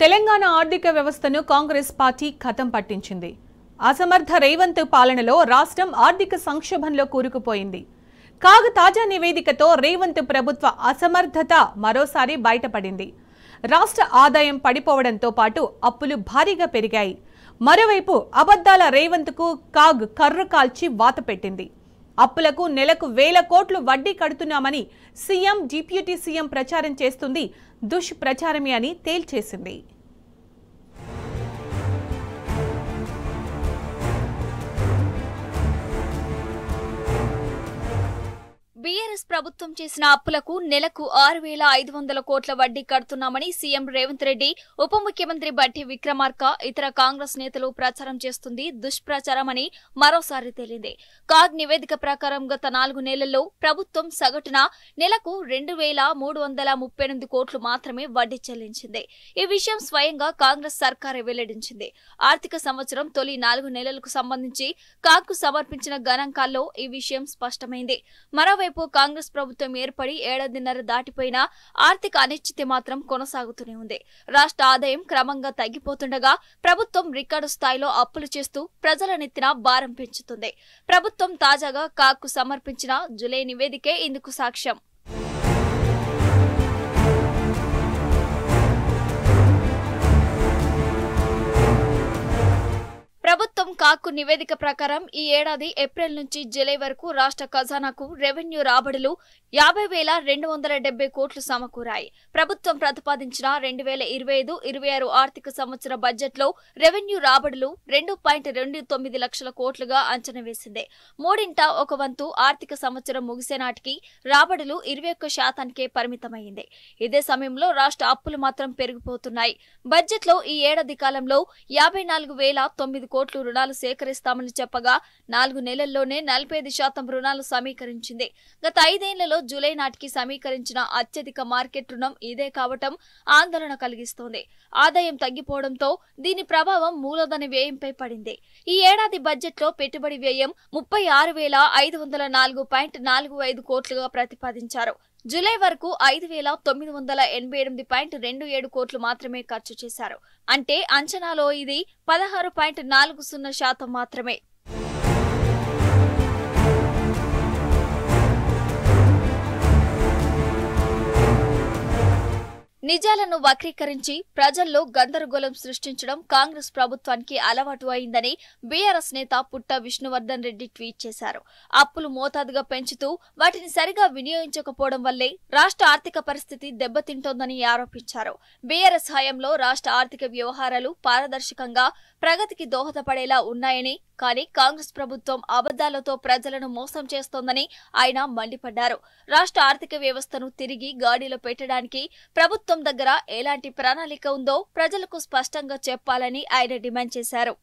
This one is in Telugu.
తెలంగాణ ఆర్థిక వ్యవస్థను కాంగ్రెస్ పార్టీ ఖతం పట్టించింది. అసమర్థ రేవంత్ పాలనలో రాష్ట్రం ఆర్థిక సంక్షోభంలో కూరుకుపోయింది. కాగ్ తాజా నివేదికతో రేవంత్ ప్రభుత్వ అసమర్థత మరోసారి బయటపడింది. రాష్ట్ర ఆదాయం పడిపోవడంతో పాటు అప్పులు భారీగా పెరిగాయి. మరోవైపు అబద్ధాల రేవంత్కు కాగ్ కర్ర కాల్చి వాత పెట్టింది. అప్పులకు నెలకు వేల కోట్లు వడ్డీ కడుతున్నామని సీఎం, డిప్యూటీ సీఎం ప్రచారం చేస్తుంది దుష్ప్రచారమే అని తేల్చేసింది. బీఆర్ఎస్ ప్రభుత్వం చేసిన అప్పులకు నెలకు 6,500 కోట్ల వడ్డీ కడుతున్నామని సీఎం రేవంత్ రెడ్డి, ఉప ముఖ్యమంత్రి బట్టి విక్రమార్క, ఇతర కాంగ్రెస్ నేతలు ప్రచారం చేస్తుంది దుష్ప్రచారమని మరోసారి తేలింది. కాగ్ నివేదిక ప్రకారం గత 4 నెలల్లో ప్రభుత్వం సగటున నెలకు 2,338 కోట్లు మాత్రమే వడ్డీ చెల్లించింది. ఈ విషయం స్వయంగా కాంగ్రెస్ సర్కారే వెల్లడించింది. ఆర్థిక సంవత్సరం తొలి 4 నెలలకు సంబంధించి కాగ్కు సమర్పించిన గణాంకాల్లో ఈ విషయం స్పష్టమైంది. మరోవైపు కాంగ్రెస్ ప్రభుత్వం ఏర్పడి ఏడాదిన్నర దాటిపోయినా ఆర్థిక అనిశ్చితి మాత్రం కొనసాగుతూనే ఉంది. రాష్ట్ర ఆదాయం క్రమంగా తగ్గిపోతుండగా ప్రభుత్వం రికార్డు స్థాయిలో అప్పులు చేస్తూ ప్రజల నెత్తిన భారం పెంచుతుంది. ప్రభుత్వం తాజాగా కాగ్కు సమర్పించిన జూలై నివేదికే ఇందుకు సాక్ష్యం. ప్రభుత్వం కాగ్కు నివేదిక ప్రకారం ఈ ఏడాది ఏప్రిల్ నుంచి జూలై వరకు రాష్ట్ర ఖజానాకు రెవెన్యూ రాబడులు 50,270 కోట్లు సమకూరాయి. ప్రభుత్వం ప్రతిపాదించిన 2025-26 ఆర్థిక సంవత్సర బడ్జెట్లో రెవెన్యూ రాబడులు 2.29 లక్షల కోట్లుగా అంచనా వేసింది. మూడింట ఒక వంతు ఆర్థిక సంవత్సరం ముగిసే నాటికి రాబడులు 21% పరిమితమైంది. ఇదే సమయంలో రాష్ట్ర అప్పులు మాత్రం పెరిగిపోతున్నాయి. బడ్జెట్లో ఈ ఏడాది కాలంలో 54,009 కోట్లు రుణాలు సేకరిస్తామని చెప్పగా 4 నెలల్లోనే 45% రుణాలు సమీకరించింది. గత 5 ఏళ్లలో జూలై నాటికి సమీకరించిన అత్యధిక మార్కెట్ రుణం ఇదే కావటం ఆందోళన కలిగిస్తోంది. ఆదాయం తగ్గిపోవడంతో దీని ప్రభావం మూలధన వ్యయంపై పడింది. ఈ ఏడాది బడ్జెట్లో పెట్టుబడి వ్యయం 36,504.45 కోట్లుగా ప్రతిపాదించారు. జూలై వరకు 5,988.27 కోట్లు మాత్రమే ఖర్చు చేశారు. అంటే అంచనాలో ఇది 16.40% మాత్రమే. నిజాలను వక్రీకరించి ప్రజల్లో గందరగోళం సృష్టించడం కాంగ్రెస్ ప్రభుత్వానికి అలవాటు అయిందని బీఆర్ఎస్ నేత పుట్ట విష్ణువర్ధన్ రెడ్డి ట్వీట్ చేశారు. అప్పులు మోతాదుగా పెంచుతూ వాటిని సరిగా వినియోగించకపోవడం వల్లే రాష్ట్ర ఆర్థిక పరిస్థితి దెబ్బతింటోందని ఆరోపించారు. బీఆర్ఎస్ హయాంలో రాష్ట్ర ఆర్థిక వ్యవహారాలు పారదర్శకంగా ప్రగతికి దోహదపడేలా ఉన్నాయని, కానీ కాంగ్రెస్ ప్రభుత్వం అబద్ధాలతో ప్రజలను మోసం చేస్తోందని ఆయన మండిపడ్డారు. రాష్ట్ర ఆర్థిక వ్యవస్థను తిరిగి గాడిలో పెట్టడానికి ప్రభుత్వం దగ్గర ఎలాంటి ప్రణాళిక ఉందో ప్రజలకు స్పష్టంగా చెప్పాలని ఆయన డిమాండ్ చేశారు.